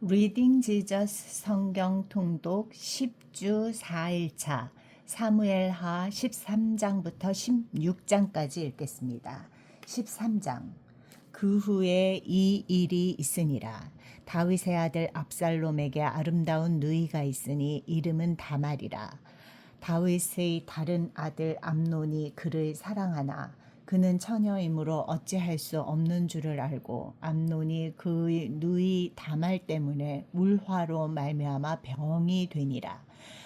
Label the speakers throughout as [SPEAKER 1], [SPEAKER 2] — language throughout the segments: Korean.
[SPEAKER 1] 리딩 지저스 성경 통독 10주 4일차 사무엘하 13장부터 16장까지 읽겠습니다. 13장. 그 후에 이 일이 있으니라. 다윗의 아들 압살롬에게 아름다운 누이가 있으니 이름은 다말이라. 다윗의 다른 아들 암논이 그를 사랑하나 그는 처녀이므로 어찌할 수 없는 줄을 알고 암논이 그의 누이 다말 때문에 울화로 말미암아 병이 되니라.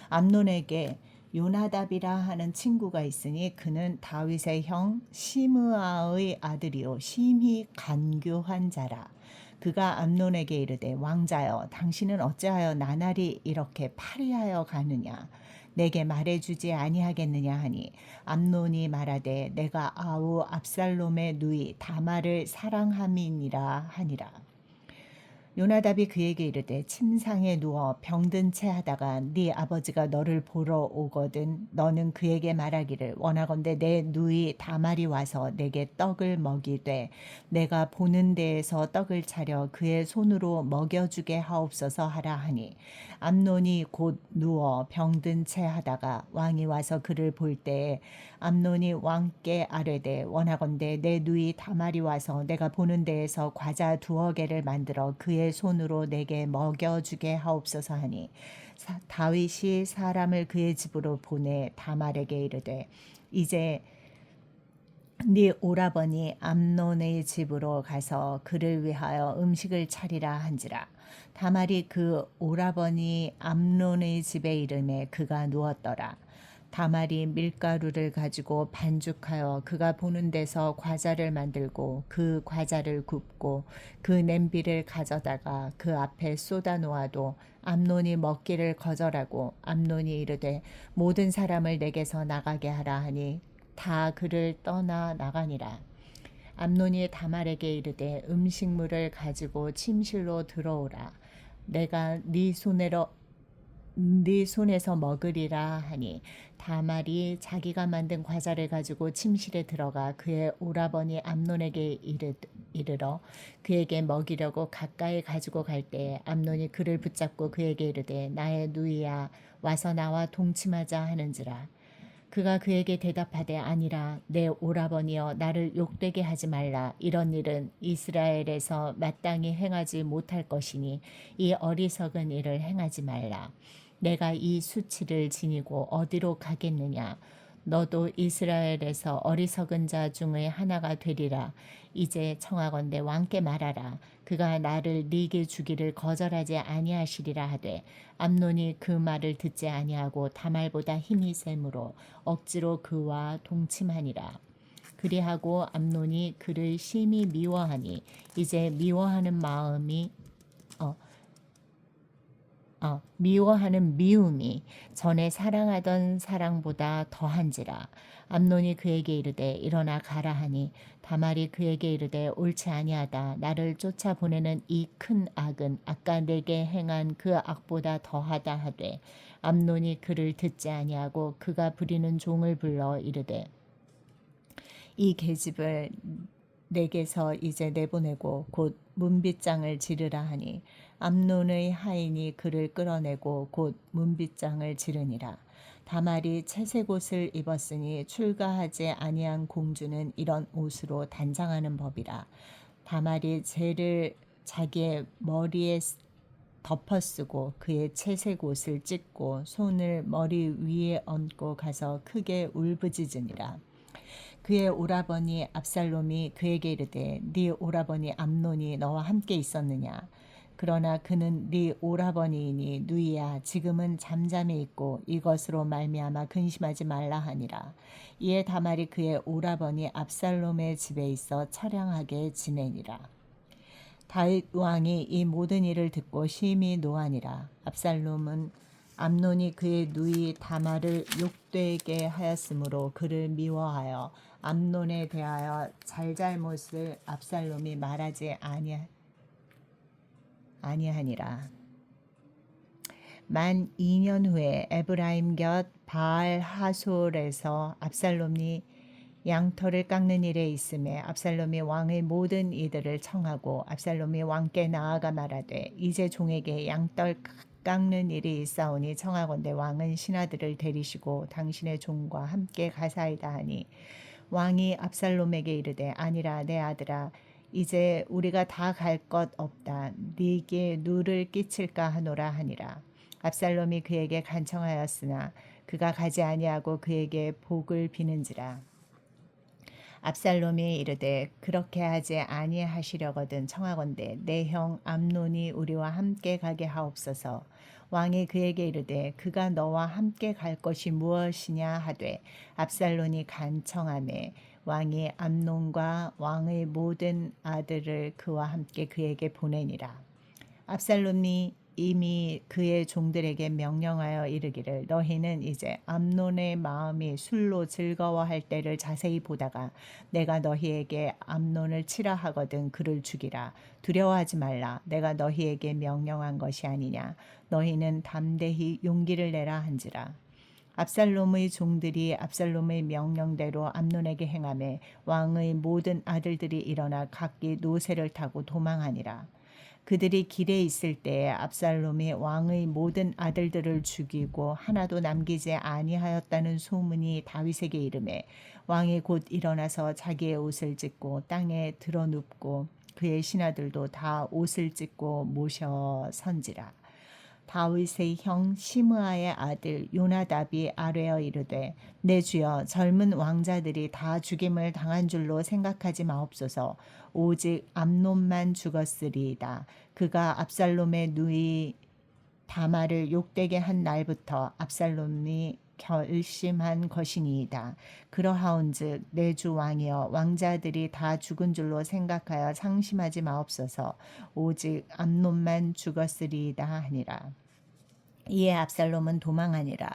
[SPEAKER 1] 암논에게 요나답이라 하는 친구가 있으니 그는 다윗의 형 시므아의 아들이요 심히 간교한 자라. 그가 암논에게 이르되 왕자여 당신은 어찌하여 나날이 이렇게 파리하여 가느냐 내게 말해주지 아니하겠느냐 하니 암논이 말하되 내가 아우 압살롬의 누이 다말을 사랑함이니라 하니라. 요나답이 그에게 이르되 침상에 누워 병든 채 하다가 네 아버지가 너를 보러 오거든 너는 그에게 말하기를 원하건대 내 누이 다말이 와서 내게 떡을 먹이되 내가 보는 데에서 떡을 차려 그의 손으로 먹여주게 하옵소서 하라 하니 암논이 곧 누워 병든 채 하다가 왕이 와서 그를 볼 때에 암논이 왕께 아뢰되 원하건대 내 누이 다말이 와서 내가 보는 데에서 과자 2개를 만들어 그의 손으로 내게 먹여주게 하옵소서 하니 다윗이 사람을 그의 집으로 보내 다말에게 이르되 이제 네 오라버니 암논의 집으로 가서 그를 위하여 음식을 차리라 한지라. 다말이 그 오라버니 암논의 집에 이르매 그가 누웠더라. 다말이 밀가루를 가지고 반죽하여 그가 보는 데서 과자를 만들고 그 과자를 굽고 그 냄비를 가져다가 그 앞에 쏟아 놓아도 암논이 먹기를 거절하고 암논이 이르되 모든 사람을 내게서 나가게 하라 하니 다 그를 떠나 나가니라. 암논이 다말에게 이르되 음식물을 가지고 침실로 들어오라. 내가 네 손에서 먹으리라 하니 다말이 자기가 만든 과자를 가지고 침실에 들어가 그의 오라버니 암논에게 이르러 그에게 먹이려고 가까이 가지고 갈 때에 암논이 그를 붙잡고 그에게 이르되 나의 누이야 와서 나와 동침하자 하는지라. 그가 그에게 대답하되 아니라 내 오라버니여 나를 욕되게 하지 말라. 이런 일은 이스라엘에서 마땅히 행하지 못할 것이니 이 어리석은 일을 행하지 말라. 내가 이 수치를 지니고 어디로 가겠느냐. 너도 이스라엘에서 어리석은 자 중의 하나가 되리라. 이제 청하건대 왕께 말하라. 그가 나를 네게 주기를 거절하지 아니하시리라 하되 암논이 그 말을 듣지 아니하고 다말보다 힘이 세므로 억지로 그와 동침하니라. 그리하고 암논이 그를 심히 미워하니 이제 미워하는 미움이 전에 사랑하던 사랑보다 더한지라. 암논이 그에게 이르되 일어나 가라 하니 다말이 그에게 이르되 옳지 아니하다. 나를 쫓아보내는 이 큰 악은 아까 내게 행한 그 악보다 더하다 하되 암논이 그를 듣지 아니하고 그가 부리는 종을 불러 이르되 이 계집을 내게서 이제 내보내고 곧 문빗장을 지르라 하니 암논의 하인이 그를 끌어내고 곧 문빗장을 지르니라. 다말이 채색 옷을 입었으니 출가하지 아니한 공주는 이런 옷으로 단장하는 법이라. 다말이 재를 자기의 머리에 덮어쓰고 그의 채색 옷을 찢고 손을 머리 위에 얹고 가서 크게 울부짖으니라. 그의 오라버니 압살롬이 그에게 이르되 네 오라버니 암논이 너와 함께 있었느냐. 그러나 그는 네 오라버니이니 누이야 지금은 잠잠히 있고 이것으로 말미암아 근심하지 말라 하니라. 이에 다말이 그의 오라버니 압살롬의 집에 있어 처량하게 지내니라. 다윗 왕이 이 모든 일을 듣고 심히 노하니라. 압살롬은 암논이 그의 누이 다말을 욕되게 하였으므로 그를 미워하여 암논에 대하여 잘잘못을 압살롬이 말하지 아니하니라. 만 2년 후에 에브라임 곁 바알 하솔에서 압살롬이 양털을 깎는 일에 있음에 압살롬이 왕의 모든 이들을 청하고 압살롬이 왕께 나아가 말하되 이제 종에게 양털 깎는 일이 있사오니 청하건대 왕은 신하들을 데리시고 당신의 종과 함께 가사이다 하니 왕이 압살롬에게 이르되 아니라 내 아들아 이제 우리가 다 갈 것 없다 네게 누를 끼칠까 하노라 하니라. 압살롬이 그에게 간청하였으나 그가 가지 아니하고 그에게 복을 비는지라. 압살롬이 이르되 그렇게 하지 아니하시려거든 청하건대 내 형 암논이 우리와 함께 가게 하옵소서. 왕이 그에게 이르되 그가 너와 함께 갈 것이 무엇이냐 하되 압살롬이 간청하매 왕이 암논과 왕의 모든 아들을 그와 함께 그에게 보내니라. 압살롬이 이미 그의 종들에게 명령하여 이르기를 너희는 이제 암논의 마음이 술로 즐거워할 때를 자세히 보다가 내가 너희에게 암논을 치라 하거든 그를 죽이라. 두려워하지 말라. 내가 너희에게 명령한 것이 아니냐. 너희는 담대히 용기를 내라 한지라. 압살롬의 종들이 압살롬의 명령대로 암논에게 행하매 왕의 모든 아들들이 일어나 각기 노새를 타고 도망하니라. 그들이 길에 있을 때에 압살롬이 왕의 모든 아들들을 죽이고 하나도 남기지 아니하였다는 소문이 다윗에게 이르매 왕이 곧 일어나서 자기의 옷을 찢고 땅에 드러눕고 그의 신하들도 다 옷을 찢고 모셔 선지라. 다윗의 형 시므아의 아들 요나답이 아뢰어 이르되 내 주여 젊은 왕자들이 다 죽임을 당한 줄로 생각하지 마옵소서. 오직 암논만 죽었으리이다. 그가 압살롬의 누이 다말을 욕되게 한 날부터 압살롬이 결심한 것이니이다. 그러하온즉 내 주 왕이여 왕자들이 다 죽은 줄로 생각하여 상심하지 마옵소서. 오직 암논만 죽었으리이다 하니라. 이에 압살롬은 도망하니라.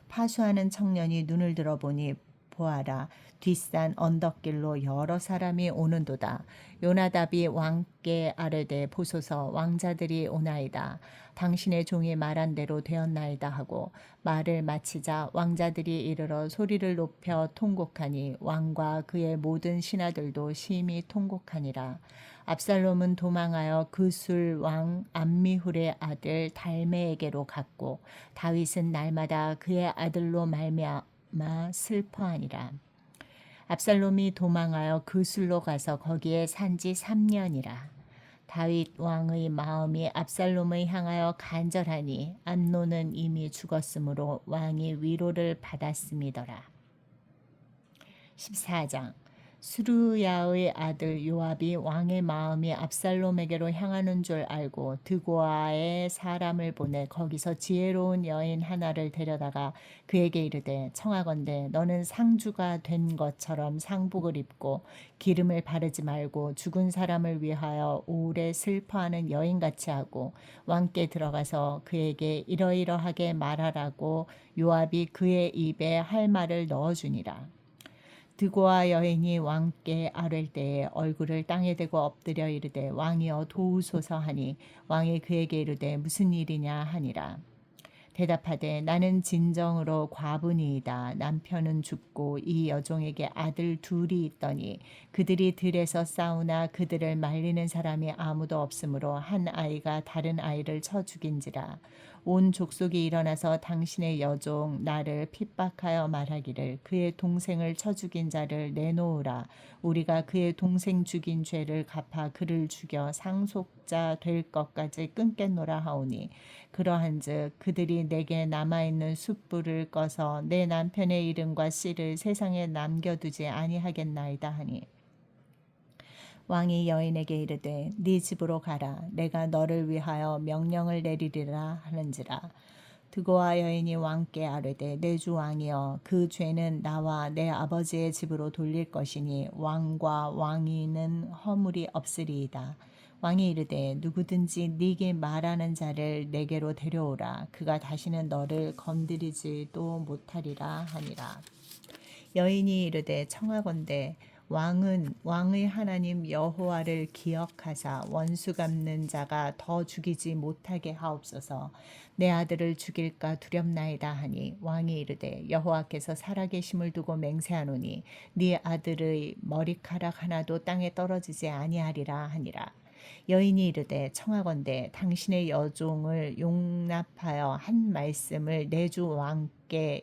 [SPEAKER 1] 파수하는 청년이 눈을 들어보니 보아라 뒷산 언덕길로 여러 사람이 오는도다. 요나답이 왕께 아뢰되 보소서 왕자들이 오나이다. 당신의 종이 말한 대로 되었나이다 하고 말을 마치자 왕자들이 이르러 소리를 높여 통곡하니 왕과 그의 모든 신하들도 심히 통곡하니라. 압살롬은 도망하여 그술 왕 암미훌의 아들 달메에게로 갔고 다윗은 날마다 그의 아들로 말미암아 슬퍼하니라. 압살롬이 도망하여 그술로 가서 거기에 산지 3년이라. 다윗 왕의 마음이 압살롬을 향하여 간절하니 암논은 이미 죽었으므로 왕이 위로를 받았음이더라. 14장 수르야의 아들 요압이 왕의 마음이 압살롬에게로 향하는 줄 알고 드고아에 사람을 보내 거기서 지혜로운 여인 하나를 데려다가 그에게 이르되 청하건대 너는 상주가 된 것처럼 상복을 입고 기름을 바르지 말고 죽은 사람을 위하여 오래 슬퍼하는 여인같이 하고 왕께 들어가서 그에게 이러이러하게 말하라고 요압이 그의 입에 할 말을 넣어주니라. 드고아 여인이 왕께 아랠 때에 얼굴을 땅에 대고 엎드려 이르되 왕이여 도우소서 하니 왕이 그에게 이르되 무슨 일이냐 하니라. 대답하되 나는 진정으로 과부니이다. 남편은 죽고 이 여종에게 아들 둘이 있더니 그들이 들에서 싸우나 그들을 말리는 사람이 아무도 없으므로 한 아이가 다른 아이를 쳐 죽인지라. 온 족속이 일어나서 당신의 여종 나를 핍박하여 말하기를 그의 동생을 쳐 죽인 자를 내놓으라. 우리가 그의 동생 죽인 죄를 갚아 그를 죽여 상속자 될 것까지 끊겠노라 하오니 그러한즉 그들이 내게 남아있는 숯불을 꺼서 내 남편의 이름과 씨를 세상에 남겨두지 아니하겠나이다 하니 왕이 여인에게 이르되 네 집으로 가라. 내가 너를 위하여 명령을 내리리라 하는지라. 드고아 여인이 왕께 아뢰되 내 주 왕이여 그 죄는 나와 내 아버지의 집으로 돌릴 것이니 왕과 왕위는 허물이 없으리이다. 왕이 이르되 누구든지 네게 말하는 자를 내게로 데려오라. 그가 다시는 너를 건드리지도 못하리라 하니라. 여인이 이르되 청하건대 왕의 하나님 여호와를 기억하사 원수 갚는 자가 더 죽이지 못하게 하옵소서. 내 아들을 죽일까 두렵나이다 하니 왕이 이르되 여호와께서 살아계심을 두고 맹세하노니 네 아들의 머리카락 하나도 땅에 떨어지지 아니하리라 하니라. 여인이 이르되 청하건대 당신의 여종을 용납하여 한 말씀을 내 주 왕께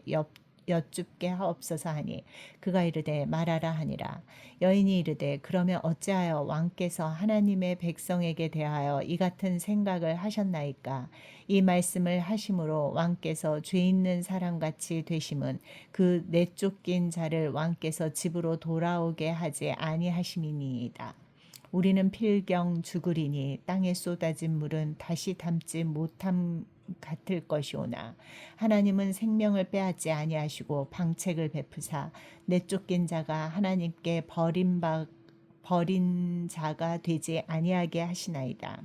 [SPEAKER 1] 여쭙게 하옵소서 하니 그가 이르되 말하라 하니라. 여인이 이르되 그러면 어찌하여 왕께서 하나님의 백성에게 대하여 이 같은 생각을 하셨나이까? 이 말씀을 하심으로 왕께서 죄 있는 사람같이 되심은 그 내쫓긴 자를 왕께서 집으로 돌아오게 하지 아니하심이니이다. 우리는 필경 죽으리니 땅에 쏟아진 물은 다시 담지 못함 같을 것이오나 하나님은 생명을 빼앗지 아니하시고 방책을 베푸사 내쫓긴 자가 하나님께 버린 자가 되지 아니하게 하시나이다.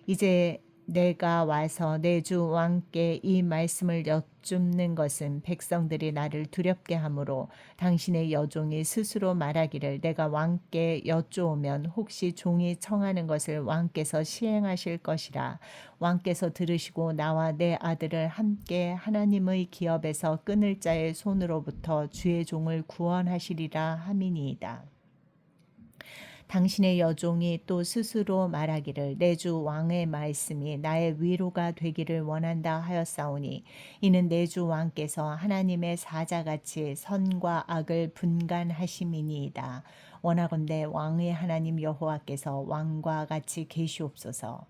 [SPEAKER 1] 이제 내가 와서 내 주 왕께 이 말씀을 여쭙는 것은 백성들이 나를 두렵게 하므로 당신의 여종이 스스로 말하기를 내가 왕께 여쭈오면 혹시 종이 청하는 것을 왕께서 시행하실 것이라. 왕께서 들으시고 나와 내 아들을 함께 하나님의 기업에서 끊을 자의 손으로부터 주의 종을 구원하시리라 함이니이다. 당신의 여종이 또 스스로 말하기를 내 주 왕의 말씀이 나의 위로가 되기를 원한다 하였사오니 이는 내 주 왕께서 하나님의 사자같이 선과 악을 분간하심이니이다. 원하건대 왕의 하나님 여호와께서 왕과 같이 계시옵소서.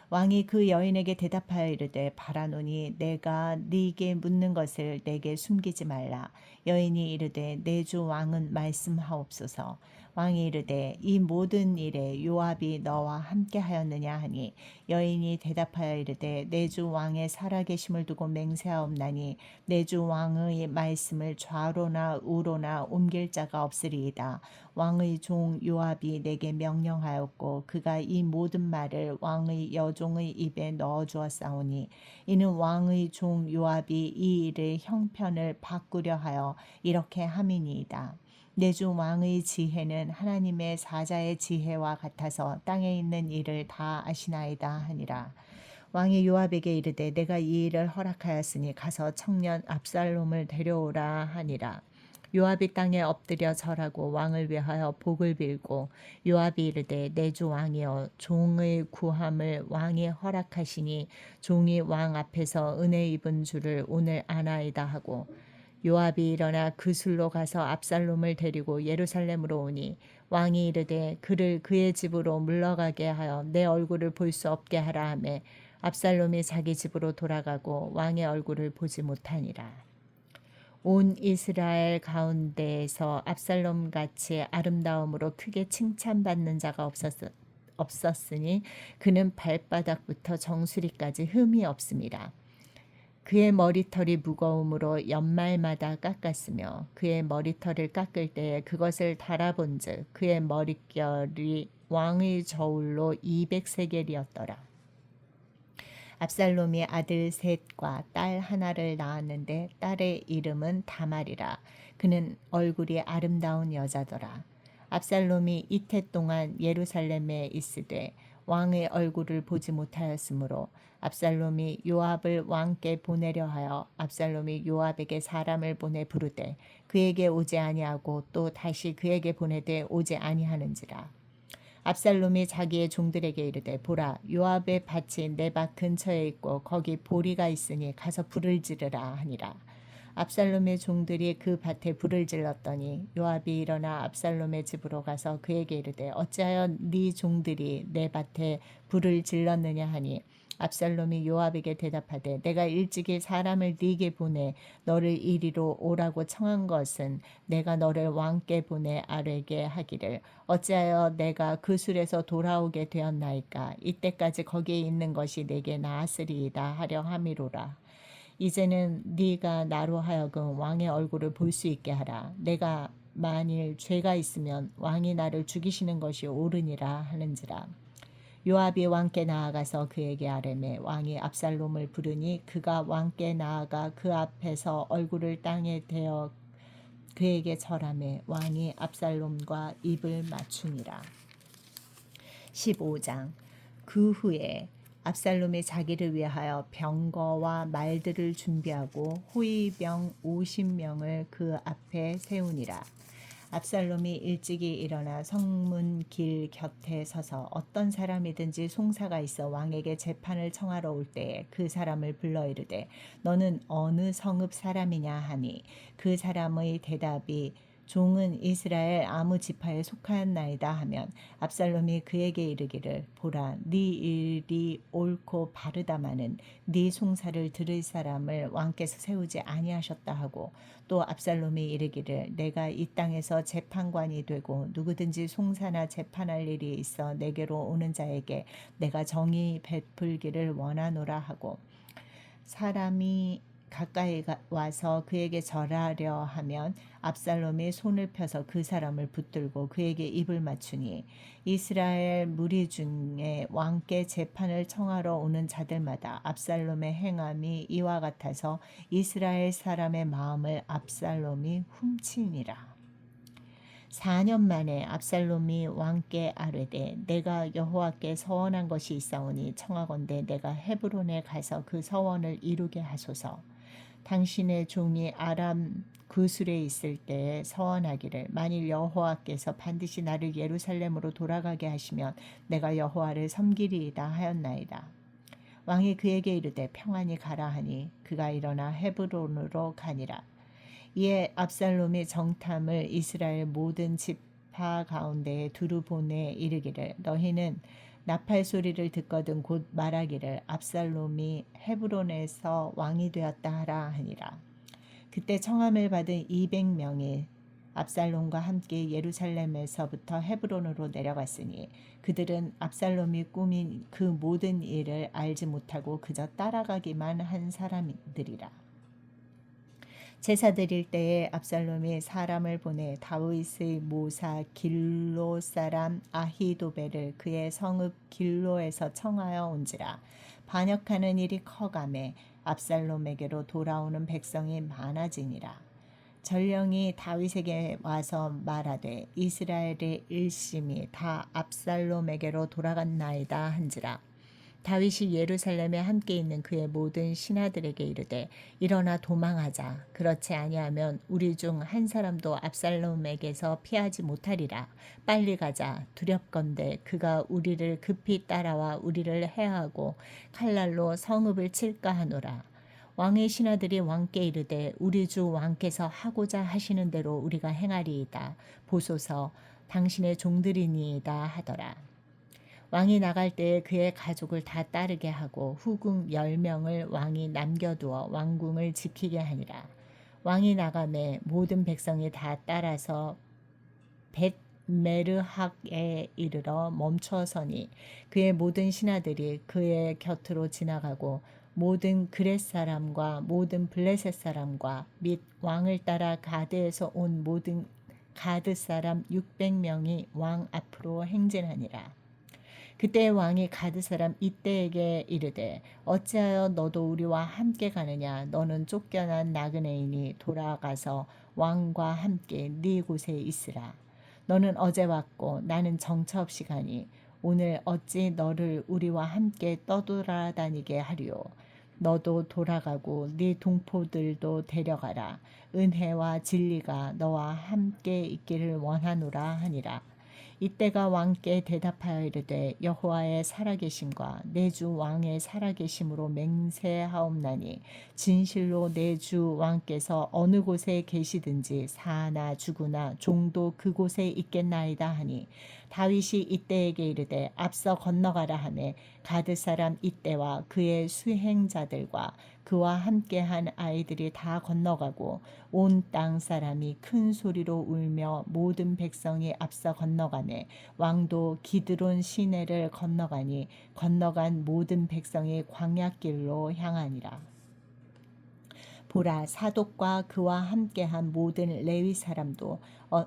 [SPEAKER 1] 왕이 그 여인에게 대답하여 이르되 바라노니 내가 네게 묻는 것을 내게 숨기지 말라. 여인이 이르되 내 주 왕은 말씀하옵소서. 왕이 이르되 이 모든 일에 요압이 너와 함께 하였느냐 하니 여인이 대답하여 이르되 내 주 왕의 살아계심을 두고 맹세하옵나니 내 주 왕의 말씀을 좌로나 우로나 옮길 자가 없으리이다. 왕의 종 요압이 내게 명령하였고 그가 이 모든 말을 왕의 여종의 입에 넣어 주었사오니 이는 왕의 종 요압이 이 일의 형편을 바꾸려 하여 이렇게 함이니이다. 내 주 왕의 지혜는 하나님의 사자의 지혜와 같아서 땅에 있는 일을 다 아시나이다 하니라. 왕이 요압에게 이르되 내가 이 일을 허락하였으니 가서 청년 압살롬을 데려오라 하니라. 요압이 땅에 엎드려 절하고 왕을 위하여 복을 빌고 요압이 이르되 내 주 왕이여 종의 구함을 왕이 허락하시니 종이 왕 앞에서 은혜 입은 줄을 오늘 아나이다 하고 요압이 일어나 그술로 가서 압살롬을 데리고 예루살렘으로 오니 왕이 이르되 그를 그의 집으로 물러가게 하여 내 얼굴을 볼 수 없게 하라 하매 압살롬이 자기 집으로 돌아가고 왕의 얼굴을 보지 못하니라. 온 이스라엘 가운데에서 압살롬 같이 아름다움으로 크게 칭찬받는 자가 없었으니 그는 발바닥부터 정수리까지 흠이 없습니다. 그의 머리털이 무거움으로 연말마다 깎았으며 그의 머리털을 깎을 때에 그것을 달아본즉 그의 머릿결이 왕의 저울로 200세겔이었더라. 압살롬이 아들 셋과 딸 하나를 낳았는데 딸의 이름은 다말이라. 그는 얼굴이 아름다운 여자더라. 압살롬이 이태 동안 예루살렘에 있으되 왕의 얼굴을 보지 못하였으므로 압살롬이 요압을 왕께 보내려 하여 압살롬이 요압에게 사람을 보내 부르되 그에게 오지 아니하고 또 다시 그에게 보내되 오지 아니하는지라. 압살롬이 자기의 종들에게 이르되 보라 요압의 밭이 내 밭 근처에 있고 거기 보리가 있으니 가서 불을 지르라 하니라. 압살롬의 종들이 그 밭에 불을 질렀더니 요압이 일어나 압살롬의 집으로 가서 그에게 이르되 어찌하여 네 종들이 내 밭에 불을 질렀느냐 하니 압살롬이 요압에게 대답하되 내가 일찍이 사람을 네게 보내 너를 이리로 오라고 청한 것은 내가 너를 왕께 보내 아뢰게 하기를 어찌하여 내가 그 술에서 돌아오게 되었나이까 이때까지 거기에 있는 것이 내게 나았으리이다 하려 함이로라. 이제는 네가 나로 하여금 왕의 얼굴을 볼 수 있게 하라. 내가 만일 죄가 있으면 왕이 나를 죽이시는 것이 옳으니라 하는지라. 요압이 왕께 나아가서 그에게 아뢰매 왕이 압살롬을 부르니 그가 왕께 나아가 그 앞에서 얼굴을 땅에 대어 그에게 절하매 왕이 압살롬과 입을 맞추니라. 15장. 그 후에 압살롬이 자기를 위하여 병거와 말들을 준비하고 호위병 50명을 그 앞에 세우니라. 압살롬이 일찍이 일어나 성문 길 곁에 서서 어떤 사람이든지 송사가 있어 왕에게 재판을 청하러 올 때에 그 사람을 불러 이르되 너는 어느 성읍 사람이냐 하니 그 사람의 대답이 종은 이스라엘 아무 지파에 속하였나이다 하면 압살롬이 그에게 이르기를 보라 네 일이 옳고 바르다마는 네 송사를 들을 사람을 왕께서 세우지 아니하셨다 하고 또 압살롬이 이르기를 내가 이 땅에서 재판관이 되고 누구든지 송사나 재판할 일이 있어 내게로 오는 자에게 내가 정의 베풀기를 원하노라 하고 사람이 가까이 와서 그에게 절하려 하면 압살롬이 손을 펴서 그 사람을 붙들고 그에게 입을 맞추니 이스라엘 무리 중에 왕께 재판을 청하러 오는 자들마다 압살롬의 행함이 이와 같아서 이스라엘 사람의 마음을 압살롬이 훔치니라. 4년 만에 압살롬이 왕께 아뢰되 내가 여호와께 서원한 것이 있사오니 청하건대 내가 헤브론에 가서 그 서원을 이루게 하소서. 당신의 종이 아람 구술에 있을 때에 서원하기를 만일 여호와께서 반드시 나를 예루살렘으로 돌아가게 하시면 내가 여호와를 섬기리이다 하였나이다. 왕이 그에게 이르되 평안히 가라 하니 그가 일어나 헤브론으로 가니라. 이에 압살롬이 정탐을 이스라엘 모든 지파 가운데에 두루 보내 이르기를 너희는 나팔 소리를 듣거든 곧 말하기를 압살롬이 헤브론에서 왕이 되었다 하라 하니라. 그때 청함을 받은 200명이 압살롬과 함께 예루살렘에서부터 헤브론으로 내려갔으니 그들은 압살롬이 꾸민 그 모든 일을 알지 못하고 그저 따라가기만 한 사람들이라. 제사 드릴 때에 압살롬이 사람을 보내 다윗의 모사 길로 사람 아히도벨을 그의 성읍 길로에서 청하여 온지라. 반역하는 일이 커가매 압살롬에게로 돌아오는 백성이 많아지니라. 전령이 다윗에게 와서 말하되 이스라엘의 일심이 다 압살롬에게로 돌아갔나이다 한지라. 다윗이 예루살렘에 함께 있는 그의 모든 신하들에게 이르되 일어나 도망하자. 그렇지 아니하면 우리 중 한 사람도 압살롬에게서 피하지 못하리라. 빨리 가자. 두렵건대 그가 우리를 급히 따라와 우리를 해하고 칼날로 성읍을 칠까 하노라. 왕의 신하들이 왕께 이르되 우리 주 왕께서 하고자 하시는 대로 우리가 행하리이다. 보소서 당신의 종들이니이다 하더라. 왕이 나갈 때에 그의 가족을 다 따르게 하고 후궁 10명을 왕이 남겨두어 왕궁을 지키게 하니라. 왕이 나가매 모든 백성이 다 따라서 벳메르학에 이르러 멈춰서니 그의 모든 신하들이 그의 곁으로 지나가고 모든 그렛 사람과 모든 블레셋 사람과 및 왕을 따라 가드에서 온 모든 가드 사람 600명이 왕 앞으로 행진하니라. 그때 왕이 가드 사람 이때에게 이르되 어찌하여 너도 우리와 함께 가느냐 너는 쫓겨난 나그네이니 돌아가서 왕과 함께 네 곳에 있으라. 너는 어제 왔고 나는 정처 없이 가니 오늘 어찌 너를 우리와 함께 떠돌아다니게 하리요. 너도 돌아가고 네 동포들도 데려가라. 은혜와 진리가 너와 함께 있기를 원하노라 하니라. 이때가 왕께 대답하여 이르되 여호와의 살아계심과 내 주 왕의 살아계심으로 맹세하옵나니 진실로 내 주 왕께서 어느 곳에 계시든지 사나 죽으나 종도 그곳에 있겠나이다 하니 다윗이 이때에게 이르되 앞서 건너가라 하매 가드 사람 이때와 그의 수행자들과 그와 함께한 아이들이 다 건너가고 온 땅 사람이 큰 소리로 울며 모든 백성이 앞서 건너가매 왕도 기드론 시내를 건너가니 건너간 모든 백성이 광야길로 향하니라. 보라 사독과 그와 함께한 모든 레위 사람도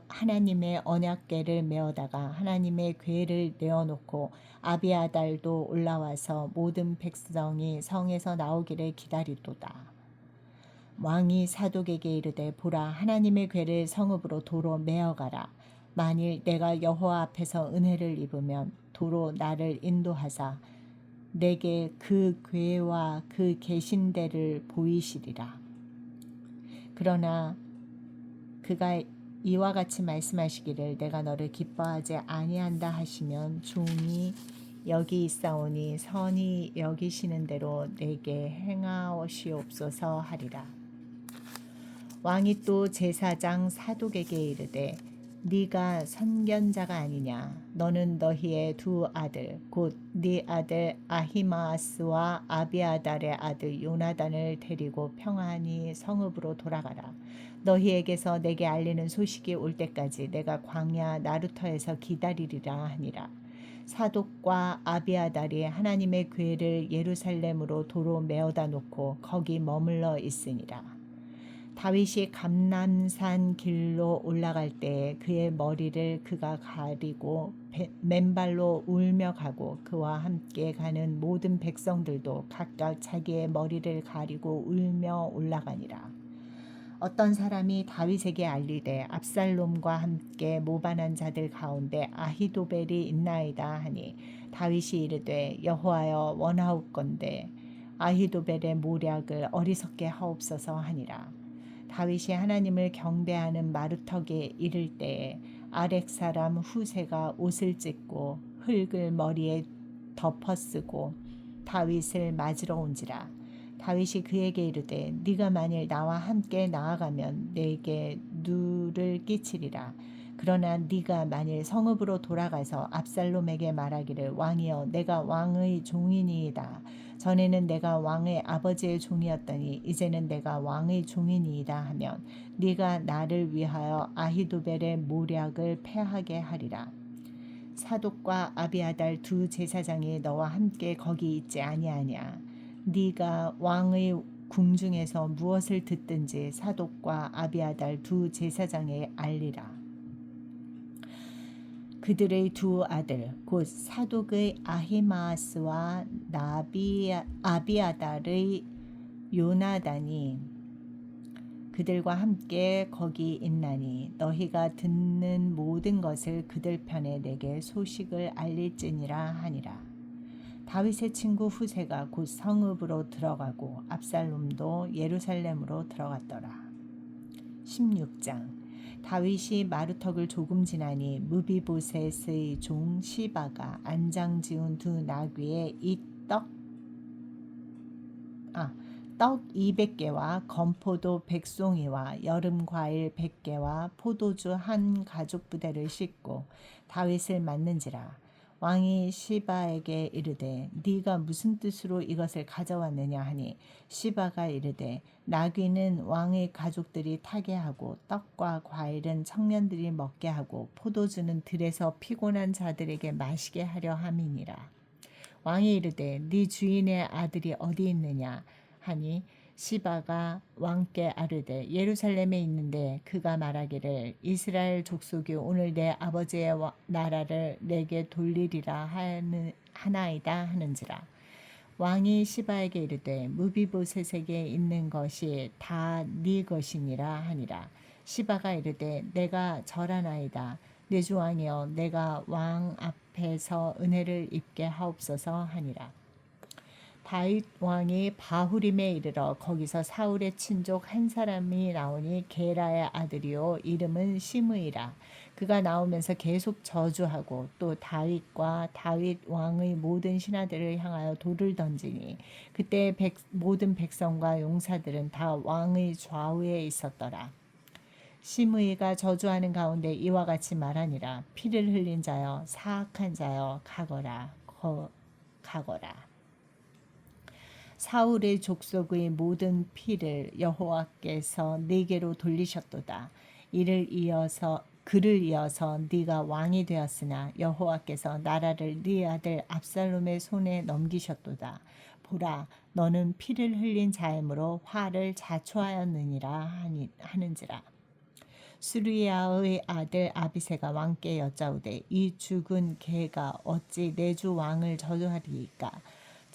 [SPEAKER 1] 하나님의 언약궤를 메어다가 하나님의 궤를 내어놓고 아비아달도 올라와서 모든 백성이 성에서 나오기를 기다리도다. 왕이 사독에게 이르되 보라 하나님의 궤를 성읍으로 도로 메어가라. 만일 내가 여호와 앞에서 은혜를 입으면 도로 나를 인도하사 내게 그 궤와 그 계신 데를 보이시리라. 그러나 그가 이와 같이 말씀하시기를 내가 너를 기뻐하지 아니한다 하시면 종이 여기 있사오니 선히 여기시는 대로 내게 행하시옵소서 하리라. 왕이 또 제사장 사독에게 이르되 네가 선견자가 아니냐. 너는 너희의 두 아들 곧 네 아들 아히마아스와 아비아달의 아들 요나단을 데리고 평안히 성읍으로 돌아가라. 너희에게서 내게 알리는 소식이 올 때까지 내가 광야 나루터에서 기다리리라 하니라. 사독과 아비아달이 하나님의 궤를 예루살렘으로 도로 메어다 놓고 거기 머물러 있으니라. 다윗이 감람산 길로 올라갈 때 그의 머리를 그가 가리고 맨발로 울며 가고 그와 함께 가는 모든 백성들도 각각 자기의 머리를 가리고 울며 올라가니라. 어떤 사람이 다윗에게 알리되 압살롬과 함께 모반한 자들 가운데 아히도벨이 있나이다 하니 다윗이 이르되 여호와여 원하옵건대 아히도벨의 모략을 어리석게 하옵소서 하니라. 다윗이 하나님을 경배하는 마루턱에 이를 때에 아렉 사람 후세가 옷을 찢고 흙을 머리에 덮어쓰고 다윗을 맞으러 온지라. 다윗이 그에게 이르되 네가 만일 나와 함께 나아가면 내게 누를 끼치리라. 그러나 네가 만일 성읍으로 돌아가서 압살롬에게 말하기를 왕이여 내가 왕의 종이니이다. 전에는 내가 왕의 아버지의 종이었더니 이제는 내가 왕의 종이니이다 하면 네가 나를 위하여 아히도벨의 모략을 패하게 하리라. 사독과 아비아달 두 제사장이 너와 함께 거기 있지 아니하냐. 네가 왕의 궁중에서 무엇을 듣든지 사독과 아비아달 두 제사장에 알리라. 그들의 두 아들 곧 사독의 아히마아스와 아비아달의 요나단이 그들과 함께 거기 있나니 너희가 듣는 모든 것을 그들 편에 내게 소식을 알릴지니라 하니라. 다윗의 친구 후세가 곧 성읍으로 들어가고 압살롬도 예루살렘으로 들어갔더라. 16장. 다윗이 마루턱을 조금 지나니 무비보셋의 종 시바가 안장 지운 두 나귀에 떡 200개와 건포도 100송이와 여름 과일 100개와 포도주 한 가죽 부대를 싣고 다윗을 맞는지라. 왕이 시바에게 이르되 네가 무슨 뜻으로 이것을 가져왔느냐 하니 시바가 이르되 나귀는 왕의 가족들이 타게 하고 떡과 과일은 청년들이 먹게 하고 포도주는 들에서 피곤한 자들에게 마시게 하려 함이니라. 왕이 이르되 네 주인의 아들이 어디 있느냐 하니 시바가 왕께 아르되 예루살렘에 있는데 그가 말하기를 이스라엘 족속이 오늘 내 아버지의 나라를 내게 돌리리라 하나이다 하는지라. 왕이 시바에게 이르되 무비보셋에게 있는 것이 다 네 것이니라 하니라. 시바가 이르되 내가 절하나이다. 내 주 왕이여 내가 왕 앞에서 은혜를 입게 하옵소서 하니라. 다윗 왕이 바후림에 이르러 거기서 사울의 친족 한 사람이 나오니 게라의 아들이요 이름은 시므이라. 그가 나오면서 계속 저주하고 또 다윗과 다윗 왕의 모든 신하들을 향하여 돌을 던지니 그때 모든 백성과 용사들은 다 왕의 좌우에 있었더라. 시므이가 저주하는 가운데 이와 같이 말하니라. 피를 흘린 자여 사악한 자여 가거라. 사울의 족속의 모든 피를 여호와께서 네게로 돌리셨도다. 그를 이어서 네가 왕이 되었으나 여호와께서 나라를 네 아들 압살롬의 손에 넘기셨도다. 보라 너는 피를 흘린 자이므로 화를 자초하였느니라 하는지라. 수리야의 아들 아비새가 왕께 여짜오되 이 죽은 개가 어찌 내 주 왕을 저주하리이까.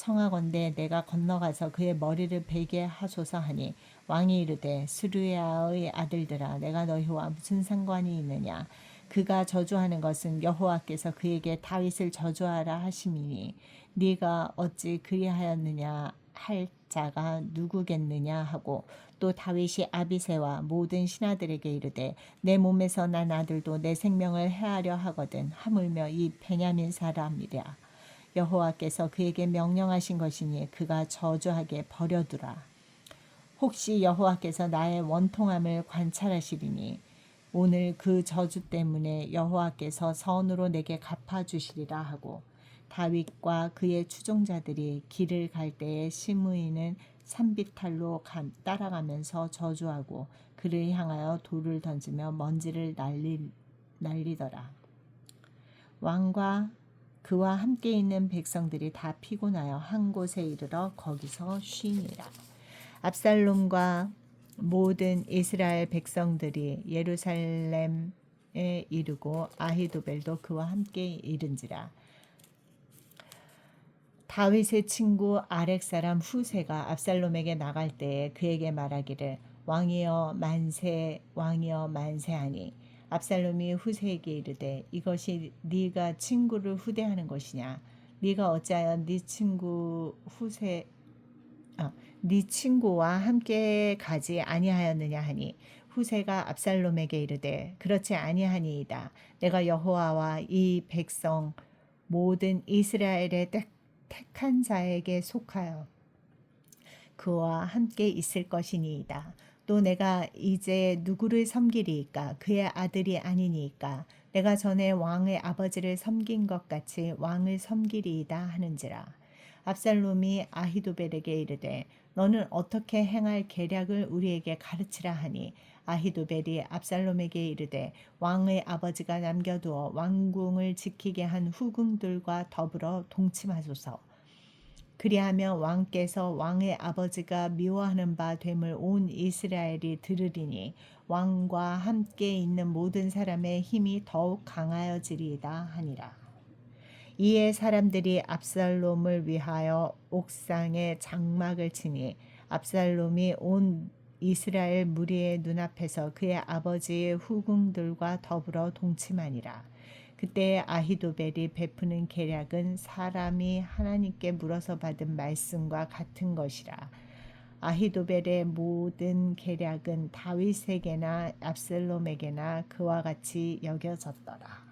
[SPEAKER 1] 청하건대 내가 건너가서 그의 머리를 베게 하소서 하니 왕이 이르되 스루야의 아들들아 내가 너희와 무슨 상관이 있느냐. 그가 저주하는 것은 여호와께서 그에게 다윗을 저주하라 하심이니 네가 어찌 그리하였느냐 할 자가 누구겠느냐 하고 또 다윗이 아비새와 모든 신하들에게 이르되 내 몸에서 난 아들도 내 생명을 해하려 하거든 하물며 이 베냐민 사람이랴. 여호와께서 그에게 명령하신 것이니 그가 저주하게 버려두라. 혹시 여호와께서 나의 원통함을 관찰하시리니 오늘 그 저주 때문에 여호와께서 선으로 내게 갚아주시리라 하고 다윗과 그의 추종자들이 길을 갈 때에 시므이는 산비탈로 따라가면서 저주하고 그를 향하여 돌을 던지며 먼지를 날리더라. 왕과 그와 함께 있는 백성들이 다 피곤하여 한 곳에 이르러 거기서 쉬니라. 압살롬과 모든 이스라엘 백성들이 예루살렘에 이르고 아히도벨도 그와 함께 이른지라. 다윗의 친구 아렉 사람 후세가 압살롬에게 나갈 때에 그에게 말하기를 왕이여 만세 왕이여 만세하니 압살롬이 후세에게 이르되 이것이 네가 친구를 후대하는 것이냐. 네가 어찌하여 네 친구와 함께 가지 아니하였느냐 하니 후세가 압살롬에게 이르되 그렇지 아니하니이다. 내가 여호와와 이 백성 모든 이스라엘의 택한 자에게 속하여 그와 함께 있을 것이니이다. 또 내가 이제 누구를 섬기리이까 그의 아들이 아니니이까 내가 전에 왕의 아버지를 섬긴 것 같이 왕을 섬기리이다 하는지라. 압살롬이 아히도벨에게 이르되 너는 어떻게 행할 계략을 우리에게 가르치라 하니 아히도벨이 압살롬에게 이르되 왕의 아버지가 남겨두어 왕궁을 지키게 한 후궁들과 더불어 동침하소서. 그리하면 왕께서 왕의 아버지가 미워하는 바 됨을 온 이스라엘이 들으리니 왕과 함께 있는 모든 사람의 힘이 더욱 강하여지리이다 하니라. 이에 사람들이 압살롬을 위하여 옥상에 장막을 치니 압살롬이 온 이스라엘 무리의 눈앞에서 그의 아버지의 후궁들과 더불어 동침하니라. 그때 아히도벨이 베푸는 계략은 사람이 하나님께 물어서 받은 말씀과 같은 것이라. 아히도벨의 모든 계략은 다윗에게나 압살롬에게나 그와 같이 여겨졌더라.